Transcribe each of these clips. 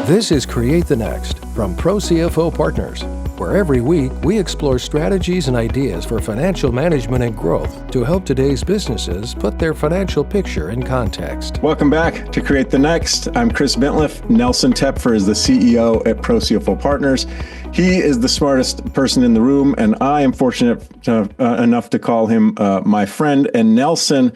This is Create the Next from ProCFO Partners, where every week we explore strategies and ideas for financial management and growth to help today's businesses put their financial picture in context. Welcome back to Create the Next. I'm Chris Bentliff. Nelson Tepfer is the CEO at ProCFO Partners. He is the smartest person in the room, and I am fortunate enough to call him my friend. And Nelson,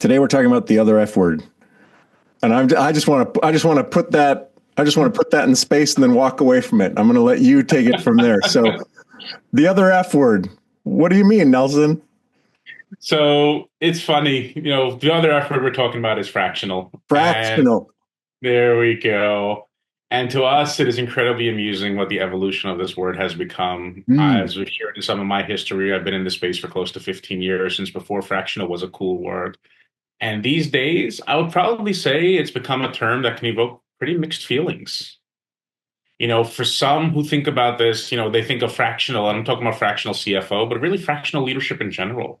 today we're talking about the other F word, and I just want to put that in space and then walk away from it. I'm going to let you take it from there. So, the other F word. What do you mean, Nelson? So it's funny, the other F word we're talking about is fractional. Fractional. And there we go. And to us, it is incredibly amusing what the evolution of this word has become. As we've shared in some of my history, I've been in this space for close to 15 years, since before fractional was a cool word. And these days, I would probably say it's become a term that can evoke pretty mixed feelings. For some who think about this, they think of fractional, and I'm talking about fractional CFO, but really fractional leadership in general.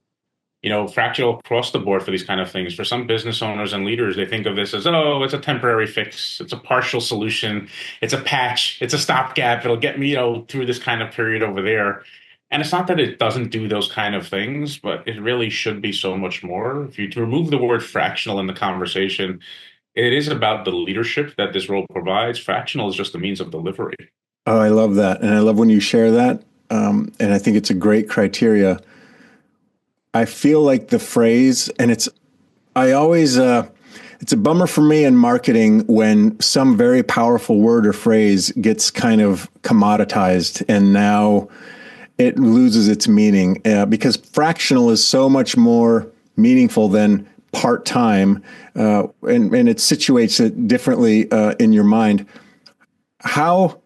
Fractional across the board for these kind of things. For some business owners and leaders, they think of this as, it's a temporary fix. It's a partial solution. It's a patch. It's a stopgap. It'll get me, through this kind of period over there. And it's not that it doesn't do those kind of things, but it really should be so much more. If you remove the word fractional in the conversation, it is about the leadership that this role provides. Fractional is just a means of delivery. Oh, I love that. And I love when you share that. And I think it's a great criteria. I feel like the phrase, and it's a bummer for me in marketing when some very powerful word or phrase gets kind of commoditized and now it loses its meaning, because fractional is so much more meaningful than part-time, and it situates it differently in your mind. How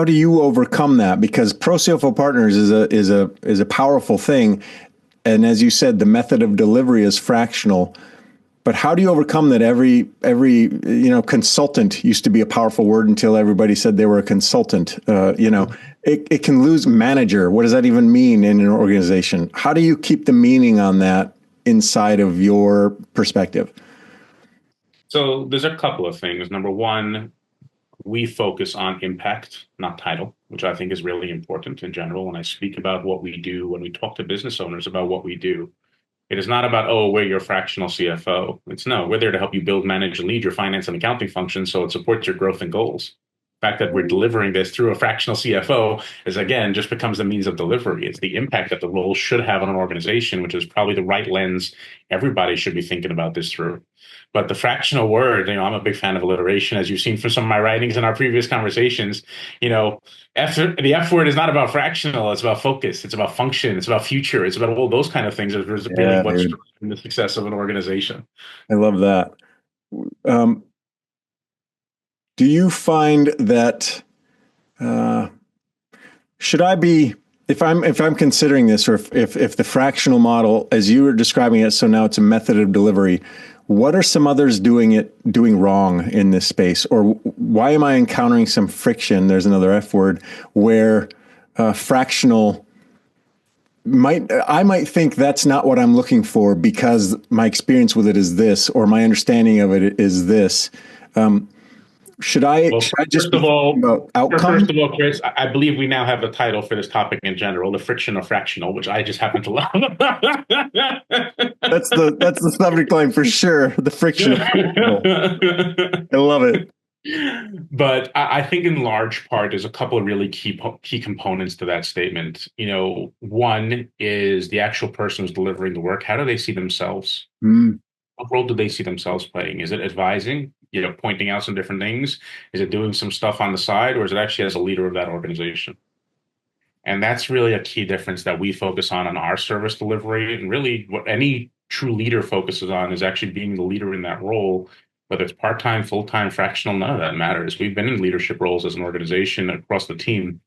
do you overcome that? Because ProCFO Partners is a powerful thing. And as you said, the method of delivery is fractional. But how do you overcome that? Every consultant used to be a powerful word until everybody said they were a consultant. It can lose manager. What does that even mean in an organization? How do you keep the meaning on that inside of your perspective? So there's a couple of things. Number one, we focus on impact, not title, which I think is really important in general. When I speak about what we do, when we talk to business owners about what we do, it is not about, we're your fractional CFO. We're there to help you build, manage, and lead your finance and accounting function so it supports your growth and goals. The fact that we're delivering this through a fractional CFO is, again, just becomes the means of delivery. It's the impact that the role should have on an organization, which is probably the right lens everybody should be thinking about this through. But the fractional word, I'm a big fan of alliteration, as you've seen from some of my writings in our previous conversations. The F word is not about fractional. It's about focus. It's about function. It's about future. It's about all those kind of things. It's really what's driving the success of an organization. I love that. Do you find that should I be, if I'm considering this, or if the fractional model, as you were describing it, so now it's a method of delivery, what are some others doing wrong in this space? Or why am I encountering some friction? There's another F word where fractional I might think that's not what I'm looking for because my experience with it is this, or my understanding of it is this. Should I just first of all, outcome? First of all, Chris, I believe we now have a title for this topic in general: the friction of fractional, which I just happen to love. That's the subject line for sure. The friction of fractional. I love it. But I think in large part, there's a couple of really key components to that statement. One is the actual person who's delivering the work. How do they see themselves? What role do they see themselves playing? Is it advising, pointing out some different things? Is it doing some stuff on the side, or is it actually as a leader of that organization? And that's really a key difference that we focus on our service delivery. And really what any true leader focuses on is actually being the leader in that role. Whether it's part-time, full-time, fractional, none of that matters. We've been in leadership roles as an organization across the team,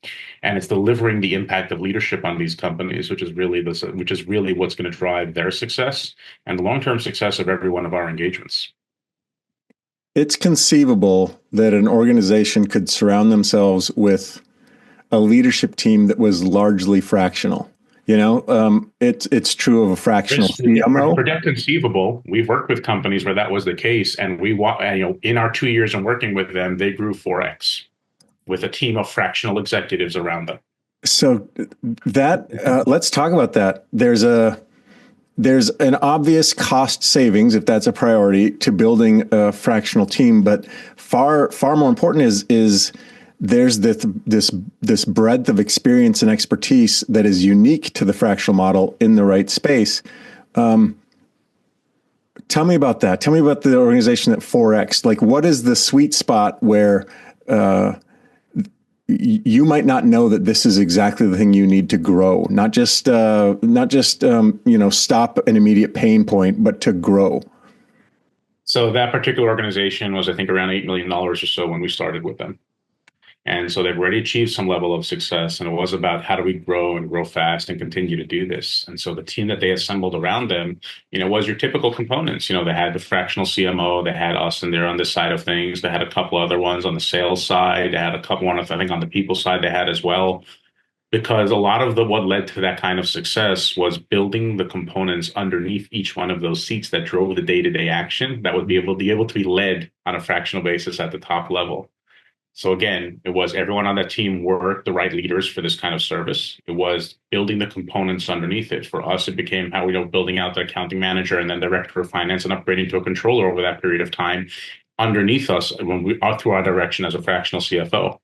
and it's delivering the impact of leadership on these companies, which is really what's going to drive their success and the long-term success of every one of our engagements. It's conceivable that an organization could surround themselves with a leadership team that was largely fractional. It's true of a fractional For CMO. debt conceivable, we've worked with companies where that was the case, and in our 2 years in working with them, they grew 4x with a team of fractional executives around them. So let's talk about that. There's an obvious cost savings if that's a priority to building a fractional team, but far more important is there's this breadth of experience and expertise that is unique to the fractional model in the right space. Tell me about that. Tell me about the organization at 4X. Like, what is the sweet spot where you might not know that this is exactly the thing you need to grow, not just stop an immediate pain point, but to grow. So that particular organization was, I think, around $8 million or so when we started with them. And so they've already achieved some level of success. And it was about how do we grow and grow fast and continue to do this. And so the team that they assembled around them, was your typical components. They had the fractional CMO, they had us and they're on this side of things. They had a couple other ones on the sales side. They had a couple I think on the people side they had as well. Because a lot of what led to that kind of success was building the components underneath each one of those seats that drove the day-to-day action that would be able to be led on a fractional basis at the top level. So again, it was everyone on that team were the right leaders for this kind of service. It was building the components underneath it. For us, it became how building out the accounting manager and then director of finance and upgrading to a controller over that period of time underneath us when we are through our direction as a fractional CFO.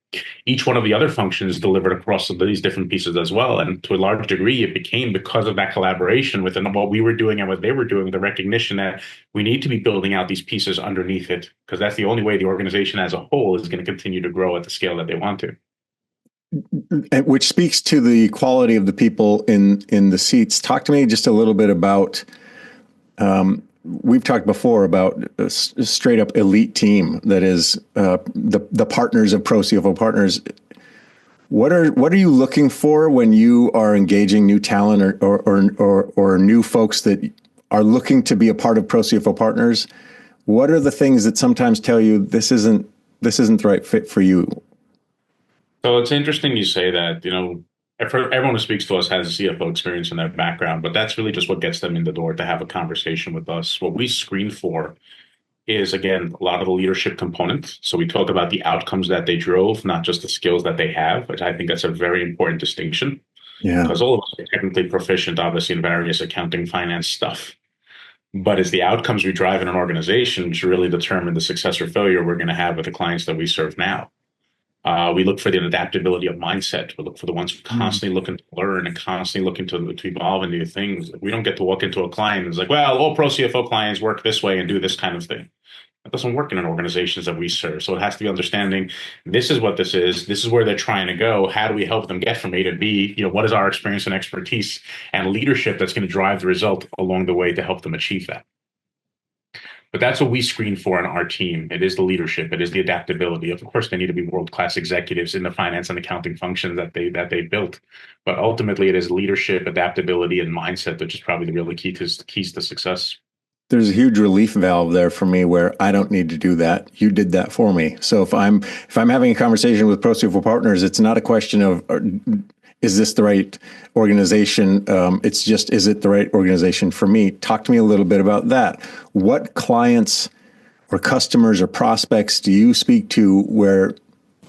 Each one of the other functions delivered across these different pieces as well. And to a large degree, it became because of that collaboration within what we were doing and what they were doing, the recognition that we need to be building out these pieces underneath it, because that's the only way the organization as a whole is going to continue to grow at the scale that they want to. Which speaks to the quality of the people in the seats. Talk to me just a little bit about, we've talked before about a straight up elite team that is the partners of ProCFO Partners. What are you looking for when you are engaging new talent or new folks that are looking to be a part of ProCFO Partners? What are the things that sometimes tell you this isn't the right fit for you? So it's interesting you say that. Everyone who speaks to us has a CFO experience in their background, but that's really just what gets them in the door to have a conversation with us. What we screen for is, again, a lot of the leadership components. So we talk about the outcomes that they drove, not just the skills that they have, which I think that's a very important distinction. Yeah. Because all of us are technically proficient, obviously, in various accounting, finance stuff. But it's the outcomes we drive in an organization which really determine the success or failure we're going to have with the clients that we serve now. We look for the adaptability of mindset. We look for the ones who constantly looking to learn and constantly looking to evolve and do things. We don't get to walk into a client and it's like, well, all pro CFO clients work this way and do this kind of thing. That doesn't work in an organizations that we serve. So it has to be understanding this is what this is where they're trying to go. How do we help them get from A to B? What is our experience and expertise and leadership that's going to drive the result along the way to help them achieve that? But that's what we screen for in our team. It is the leadership. It is the adaptability. Of course, they need to be world-class executives in the finance and accounting functions that they built. But ultimately, it is leadership, adaptability, and mindset that is probably the real keys to success. There's a huge relief valve there for me where I don't need to do that. You did that for me. So if I'm having a conversation with ProCFO Partners, it's not a question of is this the right organization? It's just, is it the right organization for me? Talk to me a little bit about that. What clients or customers or prospects do you speak to where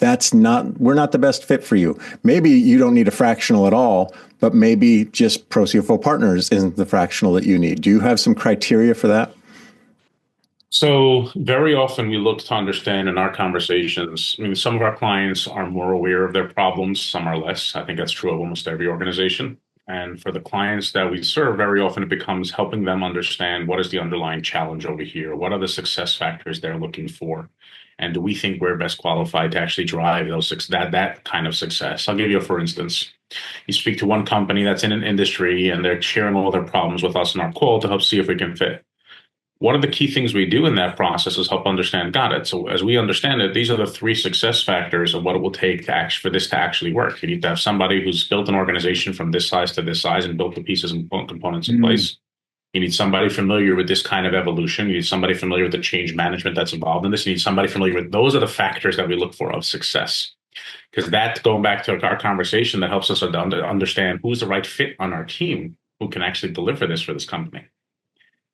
we're not the best fit for you? Maybe you don't need a fractional at all, but maybe just ProCFO Partners isn't the fractional that you need. Do you have some criteria for that? So very often we look to understand in our conversations, some of our clients are more aware of their problems, some are less. I think that's true of almost every organization. And for the clients that we serve, very often it becomes helping them understand what is the underlying challenge over here? What are the success factors they're looking for? And do we think we're best qualified to actually drive that kind of success? I'll give you for instance. You speak to one company that's in an industry and they're sharing all their problems with us in our call to help see if we can fit. One of the key things we do in that process is help understand, got it. So as we understand it, these are the 3 success factors of what it will take for this to actually work. You need to have somebody who's built an organization from this size to this size and built the pieces and components in place. You need somebody familiar with this kind of evolution. You need somebody familiar with the change management that's involved in this. You need somebody familiar with those are the factors that we look for of success. Because that, going back to our conversation, that helps us understand who's the right fit on our team who can actually deliver this for this company.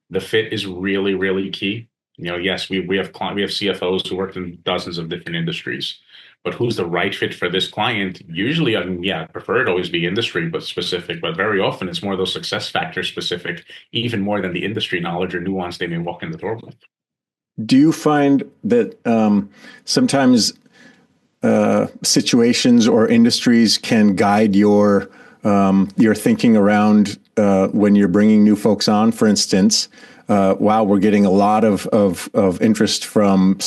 The fit is really, really key. Yes, we have we have CFOs who worked in dozens of different industries, but who's the right fit for this client? Usually, I mean, yeah, I prefer it always be industry, but specific. But very often, it's more those success factors specific, even more than the industry knowledge or nuance they may walk in the door with. Do you find that sometimes situations or industries can guide your thinking around when you're bringing new folks on? For instance, wow, we're getting a lot of interest from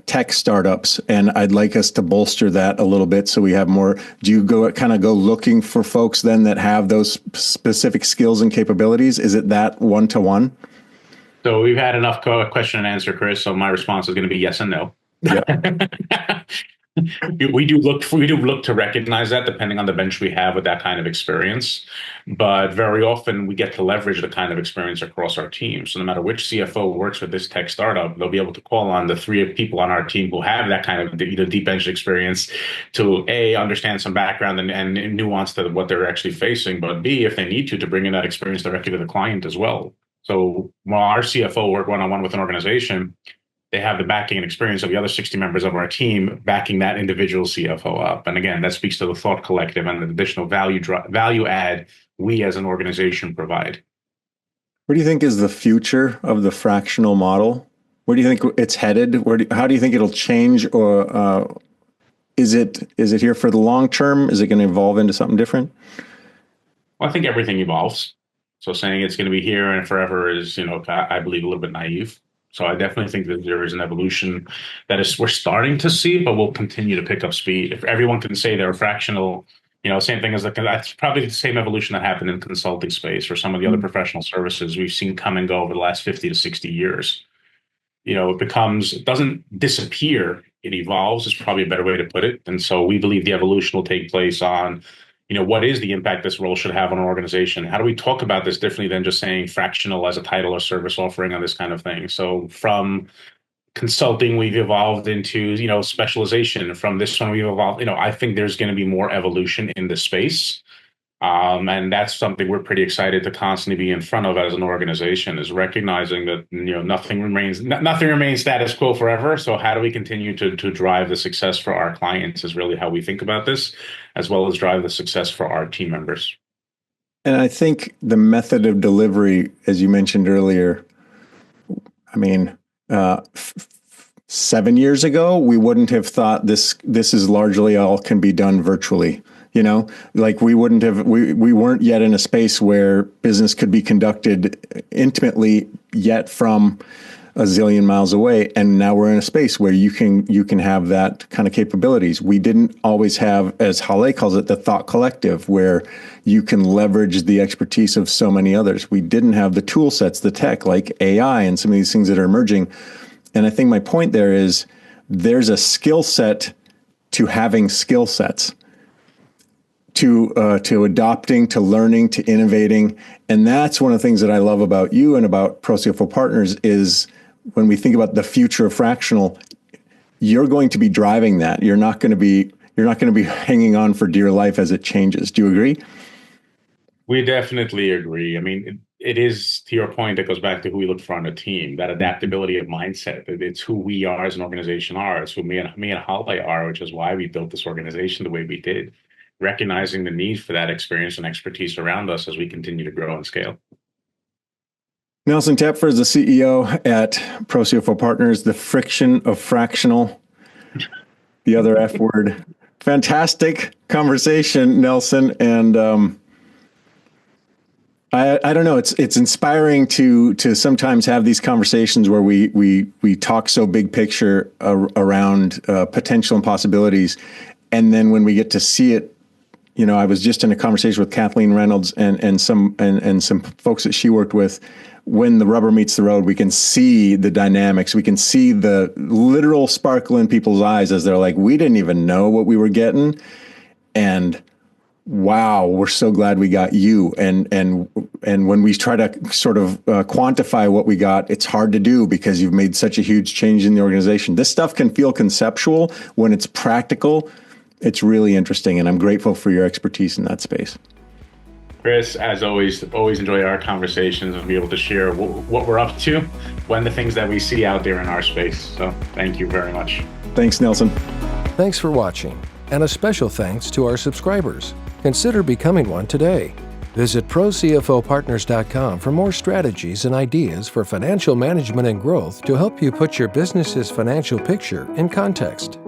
tech startups, and I'd like us to bolster that a little bit so we have more. Do you go looking for folks then that have those specific skills and capabilities? Is it that one-to-one? So we've had enough question and answer, Chris. So my response is going to be yes and no. Yeah. We do look to recognize that depending on the bench we have with that kind of experience. But very often we get to leverage the kind of experience across our team. So no matter which CFO works with this tech startup, they'll be able to call on the three people on our team who have that kind of deep bench experience to A, understand some background and nuance to what they're actually facing, but B, if they need to bring in that experience directly to the client as well. So while our CFO work one-on-one with an organization, they have the backing and experience of the other 60 members of our team backing that individual CFO up. And again, that speaks to the thought collective and the additional value add we as an organization provide. Where do you think is the future of the fractional model? Where do you think it's headed? How do you think it'll change? Or is it here for the long term? Is it going to evolve into something different? Well, I think everything evolves. So saying it's going to be here and forever is, I believe, a little bit naive. So I definitely think that there is an evolution we're starting to see, but we'll continue to pick up speed. If everyone can say they're fractional, same thing as that's probably the same evolution that happened in the consulting space or some of the other professional services we've seen come and go over the last 50 to 60 years. It doesn't disappear, it evolves is probably a better way to put it. And so we believe the evolution will take place on what is the impact this role should have on an organization? How do we talk about this differently than just saying fractional as a title or service offering on this kind of thing? So from consulting, we've evolved into, specialization. From this one, we've evolved, I think there's going to be more evolution in the space. And that's something we're pretty excited to constantly be in front of as an organization, is recognizing that nothing remains status quo forever. So how do we continue to drive the success for our clients is really how we think about this, as well as drive the success for our team members. And I think the method of delivery, as you mentioned earlier, I mean, 7 years ago, we wouldn't have thought this is largely all can be done virtually. Like we weren't yet in a space where business could be conducted intimately yet from a zillion miles away. And now we're in a space where you can have that kind of capabilities. We didn't always have, as Halle calls it, the thought collective, where you can leverage the expertise of so many others. We didn't have the tool sets, the tech like AI and some of these things that are emerging. And I think my point there is there's a skill set to having skill sets. To adopting, to learning, to innovating. And that's one of the things that I love about you and about ProCFO Partners is when we think about the future of fractional, you're going to be driving that. You're not going to be hanging on for dear life as it changes. Do you agree? We definitely agree. I mean, it is, to your point, that goes back to who we look for on a team, that adaptability of mindset. It's who we are as an organization are. It's who me and Halle are, which is why we built this organization the way we did, recognizing the need for that experience and expertise around us as we continue to grow and scale. Nelson Tepfer is the CEO at ProCFO Partners, the friction of fractional, the other F word. Fantastic conversation, Nelson. And I don't know, it's inspiring to sometimes have these conversations where we talk so big picture around potential and possibilities. And then when we get to see it, I was just in a conversation with Kathleen Reynolds and some folks that she worked with. When the rubber meets the road, we can see the dynamics. We can see the literal sparkle in people's eyes as they're like, we didn't even know what we were getting. And wow, we're so glad we got you. And when we try to sort of quantify what we got, it's hard to do because you've made such a huge change in the organization. This stuff can feel conceptual. When it's practical, It's really interesting, and I'm grateful for your expertise in that space. Chris, as always enjoy our conversations and be able to share what we're up to when the things that we see out there in our space. So thank you very much. Thanks, Nelson. Thanks for watching, and a special thanks to our subscribers. Consider becoming one today. Visit ProCFOPartners.com for more strategies and ideas for financial management and growth to help you put your business's financial picture in context.